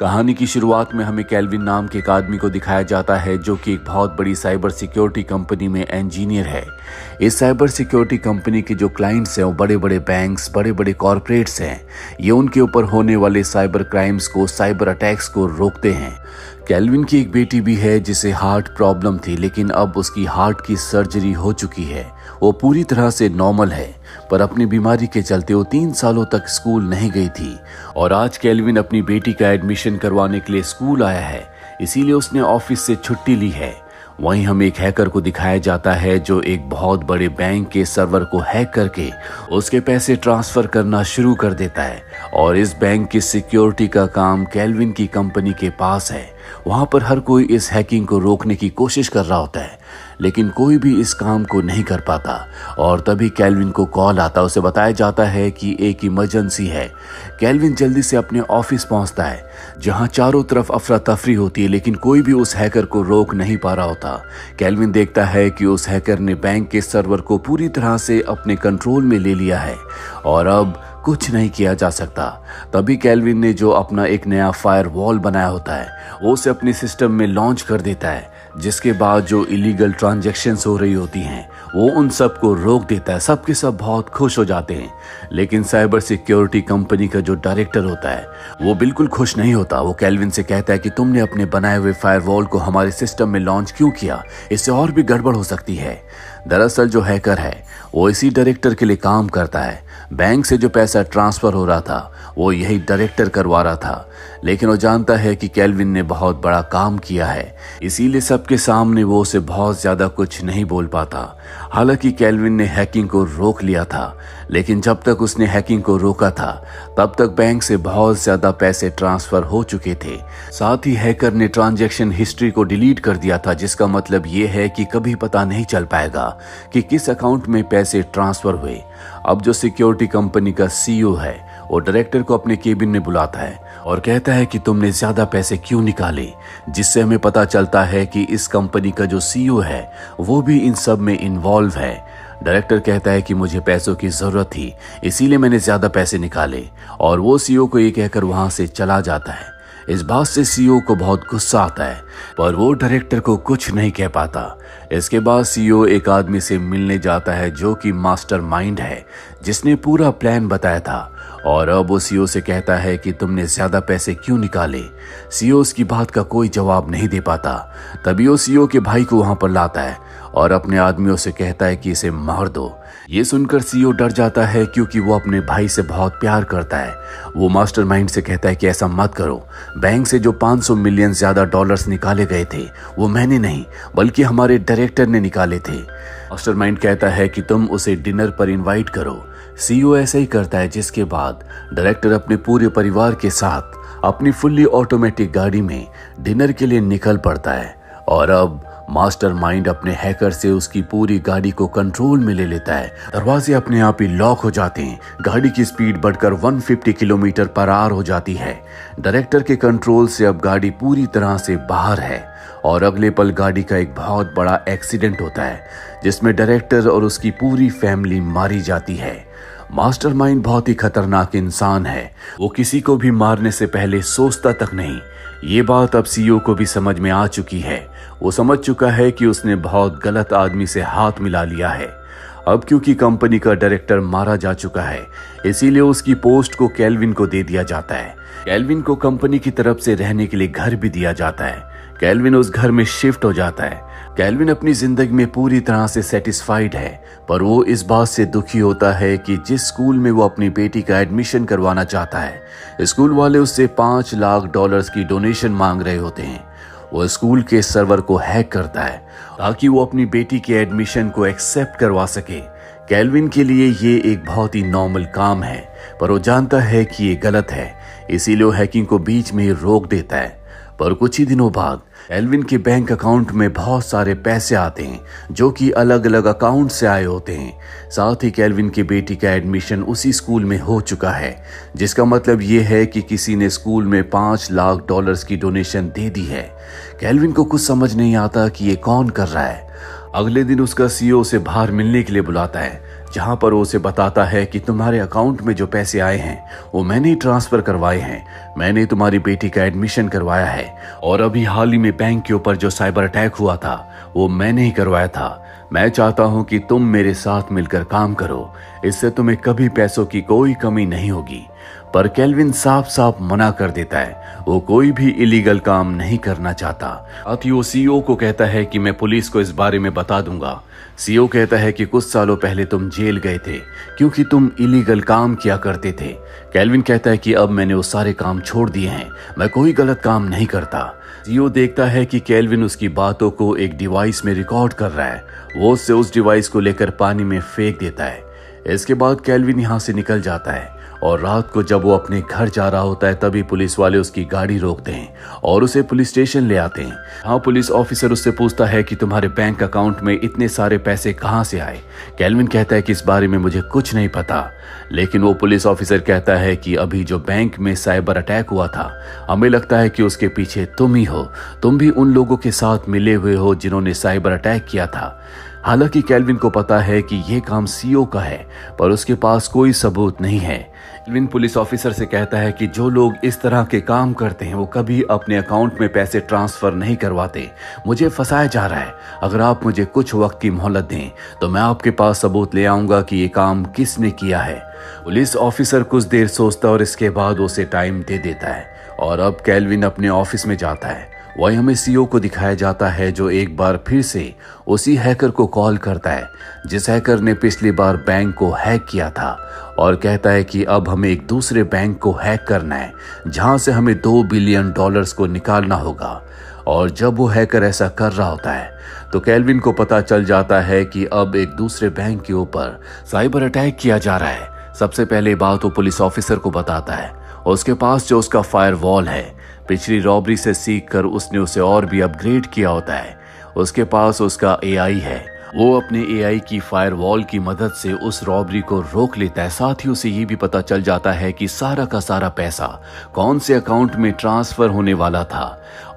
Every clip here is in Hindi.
कहानी की शुरुआत में हमें केल्विन नाम के एक आदमी को दिखाया जाता है जो कि एक बहुत बड़ी साइबर सिक्योरिटी कंपनी में इंजीनियर है। इस साइबर सिक्योरिटी कंपनी के जो क्लाइंट्स हैं वो बड़े बड़े बैंक्स, बड़े बड़े कॉरपोरेट्स हैं। ये उनके ऊपर होने वाले साइबर क्राइम्स को, साइबर अटैक्स को रोकते हैं। केल्विन की एक बेटी भी है जिसे हार्ट प्रॉब्लम थी, लेकिन अब उसकी हार्ट की सर्जरी हो चुकी है। वो पूरी तरह से नॉर्मल है, पर अपनी बीमारी के चलते वो 3 सालों तक स्कूल नहीं गई थी। और आज केल्विन अपनी बेटी का एडमिशन करवाने के लिए स्कूल आया है, इसीलिए उसने ऑफिस से छुट्टी ली है। वहीं हमें एक हैकर को दिखाया जाता है जो एक बहुत बड़े बैंक के सर्वर को हैक करके उसके पैसे ट्रांसफर करना शुरू कर देता है। और इस बैंक की सिक्योरिटी का काम केल्विन की कंपनी के पास है। वहां पर हर कोई इस हैकिंग को रोकने की कोशिश कर रहा होता है, लेकिन कोई भी इस काम को नहीं कर पाता। और तभी केल्विन को कॉल आता है, उसे बताया जाता है कि एक इमरजेंसी है। केल्विन जल्दी से अपने ऑफिस पहुंचता है जहां चारों तरफ अफरा तफरी होती है, लेकिन कोई भी उस हैकर को रोक नहीं पा रहा होता। केल्विन देखता है कि उस हैकर ने बैंक के सर्वर को पूरी तरह से अपने कंट्रोल में ले लिया है और अब कुछ नहीं किया जा सकता। तभी केल्विन ने जो अपना एक नया फायरवॉल बनाया होता है वो उसे अपने सिस्टम में लॉन्च कर देता है, जिसके बाद जो इलीगल ट्रांजैक्शंस हो रही होती हैं वो उन सब को रोक देता है। सबके सब बहुत खुश हो जाते हैं, लेकिन साइबर सिक्योरिटी कंपनी का जो डायरेक्टर होता है वो बिल्कुल खुश नहीं होता। वो केल्विन से कहता है कि तुमने अपने बनाए हुए फायरवॉल को हमारे सिस्टम में लॉन्च क्यों किया, इससे और भी गड़बड़ हो सकती है। दरअसल जो हैकर है वो इसी डायरेक्टर के लिए काम करता है। बैंक से जो पैसा ट्रांसफर हो रहा था वो यही डायरेक्टर करवा रहा था, लेकिन वो जानता है कि केल्विन ने बहुत बड़ा काम किया है, इसीलिए सबके सामने वो उसे बहुत ज्यादा कुछ नहीं बोल पाता। हालांकि केल्विन ने हैकिंग को रोक लिया था, लेकिन जब तक उसने हैकिंग को रोका था तब तक बैंक से बहुत ज्यादा पैसे ट्रांसफर हो चुके थे। साथ ही हैकर ने ट्रांजैक्शन हिस्ट्री को डिलीट कर दिया था, जिसका मतलब ये है कि कभी पता नहीं चल पाएगा कि किस अकाउंट में पैसे ट्रांसफर हुए। अब जो सिक्योरिटी कंपनी का सीईओ है वो डायरेक्टर को अपने केबिन में बुलाता है और कहता है कि तुमने ज्यादा पैसे क्यों निकाले, जिससे हमें पता चलता है कि इस कंपनी का जो सीईओ है वो भी इन सब में इन्वॉल्व है। डायरेक्टर कहता है कि मुझे पैसों की जरूरत थी, इसीलिए मैंने ज्यादा पैसे निकाले, और वो सीईओ को ये कहकर वहां से चला जाता है। इस बात से सीईओ को बहुत गुस्सा आता है, पर वो डायरेक्टर को कुछ नहीं कह पाता। इसके बाद सीईओ एक आदमी से मिलने जाता है जो कि मास्टरमाइंड है, जिसने पूरा प्लान बताया था। और अब वो सीईओ से कहता है कि तुमने ज्यादा पैसे क्यों निकाले। सीईओ उसकी बात का कोई जवाब नहीं दे पाता। तभी वो सीईओ के भाई को वहां पर लाता है और अपने आदमियों से कहता है कि इसे मार दो। ये सुनकर सीईओ डर जाता है, क्योंकि वो अपने भाई से बहुत प्यार करता है। वो मास्टरमाइंड से कहता है कि ऐसा मत करो, बैंक से जो 500 मिलियन ज्यादा डॉलर्स निकाले गए थे वो मैंने नहीं बल्कि हमारे डायरेक्टर ने निकाले थे। मास्टरमाइंड कहता है कि तुम उसे डिनर पर इनवाइट करो। सीईओ ऐसा ही करता है, जिसके बाद डायरेक्टर अपने पूरे परिवार के साथ अपनी फुल्ली ऑटोमेटिक गाड़ी में डिनर के लिए निकल पड़ता है। और अब मास्टरमाइंड अपने हैकर से उसकी पूरी गाड़ी को कंट्रोल में ले लेता है। दरवाजे अपने आप ही लॉक हो जाते हैं। गाड़ी की स्पीड बढ़कर 150 किलोमीटर पर आवर हो जाती है। डायरेक्टर के कंट्रोल से अब गाड़ी पूरी तरह से बाहर है और अगले पल गाड़ी का एक बहुत बड़ा एक्सीडेंट होता है, जिसमें डायरेक्टर और उसकी पूरी फैमिली मारी जाती है। मास्टरमाइंड बहुत ही खतरनाक इंसान है, वो किसी को भी मारने से पहले सोचता तक नहीं। ये बात अब सीईओ को भी समझ में आ चुकी है। वो समझ चुका है कि उसने बहुत गलत आदमी से हाथ मिला लिया है। अब क्योंकि कंपनी का डायरेक्टर मारा जा चुका है, इसीलिए उसकी पोस्ट को केल्विन को दे दिया जाता है। केल्विन को कंपनी की तरफ से रहने के लिए घर भी दिया जाता है। केल्विन उस घर में शिफ्ट हो जाता है। केल्विन अपनी जिंदगी में पूरी तरह से सेटिस्फाइड है, पर वो इस बात से दुखी होता है कि जिस स्कूल में वो अपनी बेटी का एडमिशन करवाना चाहता है, स्कूल वाले उससे 5 लाख डॉलर्स की डोनेशन मांग रहे होते हैं। वो स्कूल के सर्वर को हैक करता है ताकि वो अपनी बेटी के एडमिशन को एक्सेप्ट करवा सके। केल्विन के लिए ये एक बहुत ही नॉर्मल काम है, पर वो जानता है कि ये गलत है, इसीलिए वो हैकिंग को बीच में ही रोक देता है। पर कुछ ही दिनों बाद केल्विन के बैंक अकाउंट में बहुत सारे पैसे आते हैं जो कि अलग अलग अकाउंट से आए होते हैं। साथ ही केल्विन की बेटी का एडमिशन उसी स्कूल में हो चुका है, जिसका मतलब ये है कि किसी ने स्कूल में 5 लाख डॉलर्स की डोनेशन दे दी है। केल्विन को कुछ समझ नहीं आता कि ये कौन कर रहा है। अगले दिन उसका सीईओ उसे बाहर मिलने के लिए बुलाता है, जहां पर वो उसे बताता है कि तुम्हारे अकाउंट में जो पैसे आए हैं वो मैंने ही ट्रांसफर करवाए हैं, मैंने तुम्हारी बेटी का एडमिशन करवाया है और अभी हाल ही में बैंक के ऊपर जो साइबर अटैक हुआ था वो मैंने ही करवाया था। मैं चाहता हूं कि तुम मेरे साथ मिलकर काम करो, इससे तुम्हें कभी पैसों की कोई कमी नहीं होगी। पर केल्विन साफ साफ मना कर देता है, वो कोई भी इलीगल काम नहीं करना चाहता। साथ ही वो सीईओ को कहता है कि मैं पुलिस को इस बारे में बता दूंगा। सीईओ कहता है कि कुछ सालों पहले तुम जेल गए थे क्योंकि तुम इलीगल काम किया करते थे। केल्विन कहता है कि अब मैंने वो सारे काम छोड़ दिए हैं, मैं कोई गलत काम नहीं करता। सीईओ देखता है कि केल्विन उसकी बातों को एक डिवाइस में रिकॉर्ड कर रहा है, वो उससे उस डिवाइस को लेकर पानी में फेंक देता है। इसके बाद केल्विन यहाँ से निकल जाता है और रात को जब वो अपने घर जा रहा होता है तभी पुलिस वाले उसकी गाड़ी रोकते हैं और उसे पुलिस स्टेशन ले आते हैं। हाँ, पुलिस ऑफिसर उससे पूछता है कि तुम्हारे बैंक अकाउंट में इतने सारे पैसे कहाँ से आए। केल्विन कहता है कि इस बारे में मुझे कुछ नहीं पता, लेकिन वो पुलिस ऑफिसर कहता है कि अभी जो बैंक में साइबर अटैक हुआ था, हमें लगता है कि उसके पीछे तुम ही हो, तुम भी उन लोगों के साथ मिले हुए हो जिन्होंने साइबर अटैक किया था। हालांकि केल्विन को पता है कि यह काम सीईओ का है, पर उसके पास कोई सबूत नहीं है। केल्विन पुलिस ऑफिसर से कहता है कि जो लोग इस तरह के काम करते हैं वो कभी अपने अकाउंट में पैसे ट्रांसफर नहीं करवाते। मुझे फंसाया जा रहा है, अगर आप मुझे कुछ वक्त की मोहलत दें तो मैं आपके पास सबूत ले आऊंगा कि ये काम किसने किया है। पुलिस ऑफिसर कुछ देर सोचता और इसके बाद उसे टाइम दे देता है और अब केल्विन अपने ऑफिस में जाता है। वहीं हमें सीईओ को दिखाया जाता है जो एक बार फिर से उसी हैकर को कॉल करता है जिस हैकर ने पिछली बार बैंक को हैक किया था और कहता है कि अब हमें एक दूसरे बैंक को हैक करना है जहां से हमें $2 बिलियन को निकालना होगा। और जब वो हैकर ऐसा कर रहा होता है तो केल्विन को पता चल जाता है कि अब एक दूसरे बैंक के ऊपर साइबर अटैक किया जा रहा है। सबसे पहले बात वो पुलिस ऑफिसर को बताता है, उसके पास जो उसका फायरवॉल है, पिछली रॉबरी से सीख कर उसने उसे और भी अपग्रेड किया होता है। उसके पास उसका एआई है, वो अपने एआई की फायरवॉल की मदद से उस रॉबरी को रोक लेता है। साथ ही उसे ये भी पता चल जाता है कि सारा का सारा पैसा कौन से अकाउंट में ट्रांसफर होने वाला था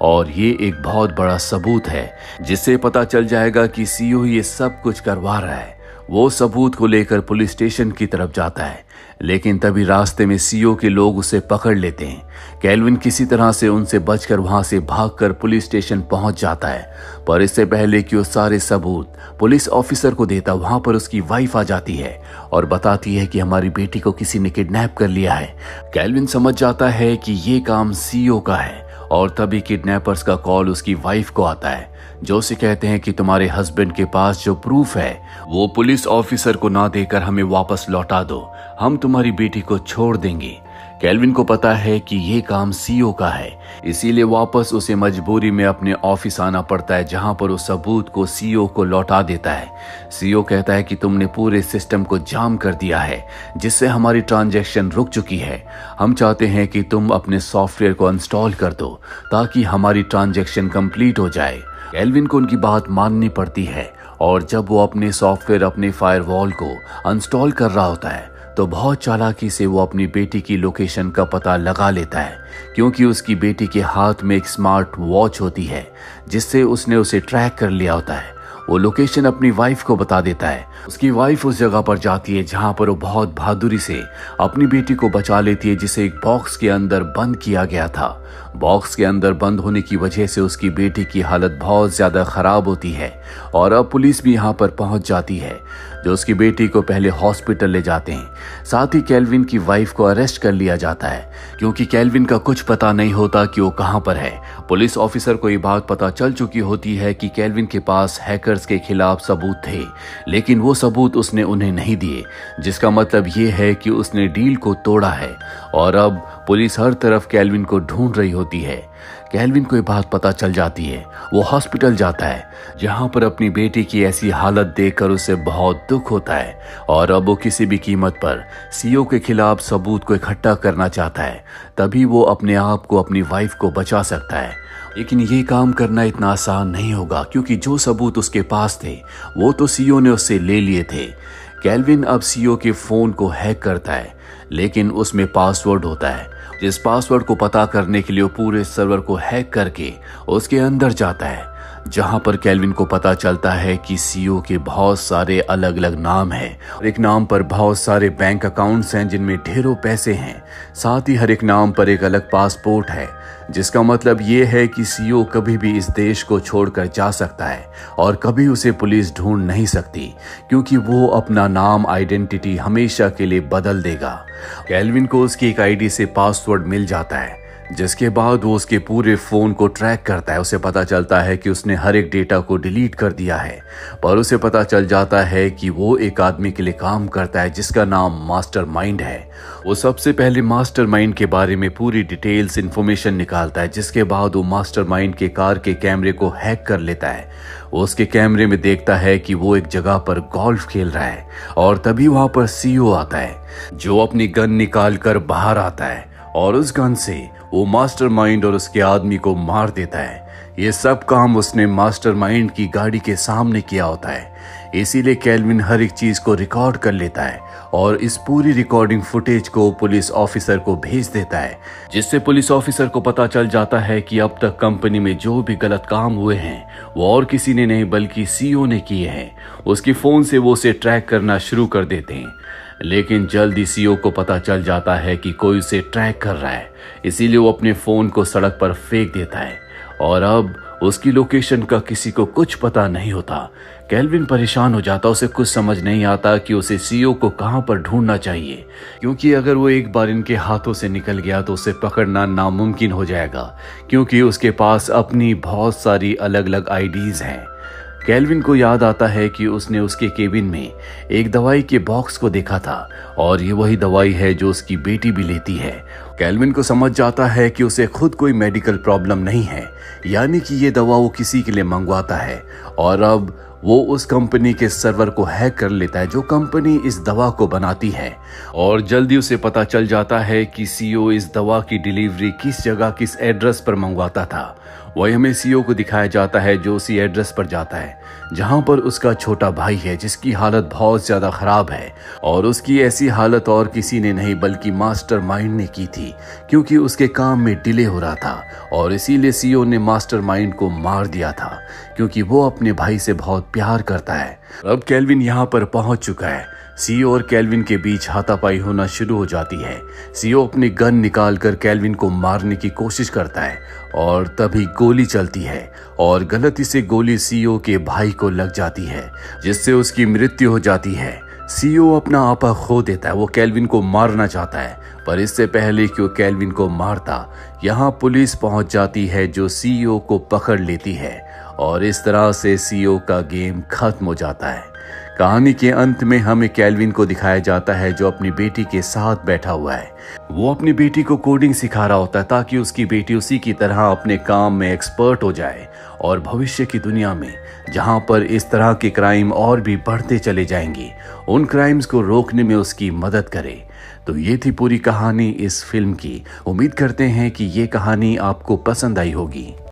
और ये एक बहुत बड़ा सबूत है जिससे पता चल जाएगा कि सीईओ ये सब कुछ करवा रहा है। वो सबूत को लेकर पुलिस स्टेशन की तरफ जाता है, लेकिन तभी रास्ते में सीईओ के लोग उसे पकड़ लेते हैं। केल्विन किसी तरह से उनसे बचकर वहां से भागकर पुलिस स्टेशन पहुंच जाता है, पर इससे पहले कि वो सारे सबूत पुलिस ऑफिसर को देता, वहां पर उसकी वाइफ आ जाती है और बताती है कि हमारी बेटी को किसी ने किडनैप कर लिया है। केल्विन समझ जाता है कि ये काम सीईओ का है और तभी किडनैपर्स का कॉल उसकी वाइफ को आता है जो उसे कहते हैं कि तुम्हारे हस्बैंड के पास जो प्रूफ है वो पुलिस ऑफिसर को ना देकर हमें वापस लौटा दो, हम तुम्हारी बेटी को छोड़ देंगे। केल्विन को पता है कि ये काम सीईओ का है, इसीलिए वापस उसे मजबूरी में अपने ऑफिस आना पड़ता है जहां पर उस सबूत को सीईओ को लौटा देता है। सीईओ कहता है कि तुमने पूरे सिस्टम को जाम कर दिया है जिससे हमारी ट्रांजैक्शन रुक चुकी है। हम चाहते हैं कि तुम अपने सॉफ्टवेयर को इंस्टॉल कर दो ताकि हमारी ट्रांजैक्शन कंप्लीट हो जाए। केल्विन को उनकी बात माननी पड़ती है और जब वो अपने सॉफ्टवेयर अपने फायरवॉल को इंस्टॉल कर रहा होता है तो बहुत चालाकी से वो अपनी बेटी की लोकेशन का पता लगा लेता है क्योंकि उसकी बेटी के हाथ में एक स्मार्ट वॉच होती है जिससे उसने उसे ट्रैक कर लिया होता है। वो लोकेशन अपनी वाइफ को बता देता है। उसकी वाइफ उस जगह पर जाती है जहां पर वो बहुत बहादुरी से अपनी बेटी को बचा लेती है जिसे एक बॉक्स के अंदर बंद किया गया था। बॉक्स के अंदर बंद होने की वजह से उसकी बेटी की हालत बहुत ज्यादा खराब होती है और अब पुलिस भी यहाँ पर पहुंच जाती है जो उसकी बेटी को पहले हॉस्पिटल ले जाते हैं। साथ ही केल्विन की वाइफ को अरेस्ट कर लिया जाता है क्योंकि केल्विन का कुछ पता नहीं होता कि वो कहां पर है। पुलिस ऑफिसर को ये बात पता चल चुकी होती है कि केल्विन के पास हैकर्स के खिलाफ सबूत थे, लेकिन वो सबूत उसने उन्हें नहीं दिए, जिसका मतलब ये है कि उसने डील को तोड़ा है और अब पुलिस हर तरफ केल्विन को ढूंढ रही होती है। केल्विन को ये बात पता चल जाती है, वो हॉस्पिटल जाता है जहां पर अपनी बेटी की ऐसी हालत देखकर उसे बहुत दुख होता है और अब वो किसी भी कीमत पर सीईओ के खिलाफ सबूत को इकट्ठा करना चाहता है, तभी वो अपने आप को अपनी वाइफ को बचा सकता है। लेकिन ये काम करना इतना आसान नहीं होगा क्योंकि जो सबूत उसके पास थे वो तो सीईओ ने उससे ले लिए थे। केल्विन अब सीईओ के फोन को हैक करता है, लेकिन उसमें पासवर्ड होता है। जिस पासवर्ड को पता करने के लिए वो पूरे सर्वर को हैक करके उसके अंदर जाता है। जहां पर केल्विन को पता चलता है कि सीईओ के बहुत सारे अलग अलग नाम हैं और एक नाम पर बहुत सारे बैंक अकाउंट्स हैं जिनमें ढेरों पैसे हैं। साथ ही हर एक नाम पर एक अलग पासपोर्ट है, जिसका मतलब ये है कि सीईओ कभी भी इस देश को छोड़कर जा सकता है और कभी उसे पुलिस ढूंढ नहीं सकती, क्योंकि वो अपना नाम आइडेंटिटी हमेशा के लिए बदल देगा। केल्विन को उसकी एक आईडी से पासवर्ड मिल जाता है, जिसके बाद वो उसके पूरे फोन को ट्रैक करता है। उसे पता चलता है कि उसने हर एक डेटा को डिलीट कर दिया है, पर उसे पता चल जाता है कि वो एक आदमी के लिए काम करता है जिसका नाम मास्टरमाइंड है। वो सबसे पहले मास्टरमाइंड के बारे में पूरी डिटेल्स इंफॉर्मेशन निकालता है, जिसके बाद वो मास्टरमाइंड के कार के कैमरे को हैक कर लेता है। वो उसके कैमरे में देखता है कि वो एक जगह पर गोल्फ खेल रहा है और तभी वहां पर सीईओ आता है, जो अपनी गन निकाल कर बाहर आता है और उस गन से वो मास्टरमाइंड और उसके आदमी को मार देता है। ये सब काम उसने मास्टरमाइंड की गाड़ी के सामने किया होता है, इसीलिए केल्विन हर एक चीज को रिकॉर्ड कर लेता है और इस पूरी रिकॉर्डिंग फुटेज को पुलिस ऑफिसर को भेज देता है, जिससे पुलिस ऑफिसर को पता चल जाता है कि अब तक कंपनी में जो भी गलत काम हुए हैं वो और किसी ने नहीं बल्कि सीईओ ने किए हैं। उसके फोन से वो उसे ट्रैक करना शुरू कर देते हैं, लेकिन जल्दी सीईओ को पता चल जाता है कि कोई उसे ट्रैक कर रहा है, इसीलिए वो अपने फोन को सड़क पर फेंक देता है और अब उसकी लोकेशन का किसी को कुछ पता नहीं होता। केल्विन परेशान हो जाता, उसे कुछ समझ नहीं आता कि उसे सीईओ को कहां पर ढूंढना चाहिए, क्योंकि अगर वो एक बार इनके हाथों से निकल गया तो उसे पकड़ना नामुमकिन हो जाएगा, क्योंकि उसके पास अपनी बहुत सारी अलग अलग आईडीज हैं। केल्विन को याद आता है कि उसने उसके केबिन में एक दवाई के बॉक्स को देखा था और ये वही दवाई है जो उसकी बेटी भी लेती है। केल्विन को समझ जाता है कि उसे खुद कोई मेडिकल प्रॉब्लम नहीं है, यानी कि ये दवा वो किसी के लिए मंगवाता है और अब वो उस कंपनी के सर्वर को हैक कर लेता है जो कंपनी इस दवा को बनाती है और जल्दी उसे पता चल जाता है कि सीईओ इस दवा की डिलीवरी किस जगह किस एड्रेस पर मंगवाता था। वही हमें सीईओ को दिखाया जाता है जो उसी एड्रेस पर जाता है जहां पर उसका छोटा भाई है, जिसकी हालत बहुत ज्यादा खराब है और उसकी ऐसी हालत और किसी ने नहीं बल्कि मास्टरमाइंड ने की थी, क्योंकि उसके काम में डिले हो रहा था और इसीलिए सीईओ ने मास्टरमाइंड को मार दिया था, क्योंकि वो अपने भाई से बहुत प्यार करता है। अब केल्विन यहाँ पर पहुंच चुका है। सीईओ और केल्विन के बीच हाथापाई होना शुरू हो जाती है। सीईओ अपनी गन निकालकर केल्विन को मारने की कोशिश करता है और तभी गोली चलती है और गलती से गोली सीईओ के भाई को लग जाती है, जिससे उसकी मृत्यु हो जाती है। सीईओ अपना आपा खो देता है। वो केल्विन को मारना चाहता है, पर इससे पहले कि वो केल्विन को मारता, यहाँ पुलिस पहुंच जाती है जो सीईओ को पकड़ लेती है और इस तरह से सीईओ का गेम खत्म हो जाता है। कहानी के अंत में हमें केल्विन को दिखाया जाता है जो अपनी बेटी के साथ बैठा हुआ है। वो अपनी बेटी को कोडिंग सिखा रहा होता है ताकि उसकी बेटी उसी की तरह अपने काम में एक्सपर्ट हो जाए और भविष्य की दुनिया में जहां पर इस तरह के क्राइम और भी बढ़ते चले जाएंगे, उन क्राइम्स को रोकने में उसकी मदद करे। तो ये थी पूरी कहानी इस फिल्म की। उम्मीद करते हैं कि ये कहानी आपको पसंद आई होगी।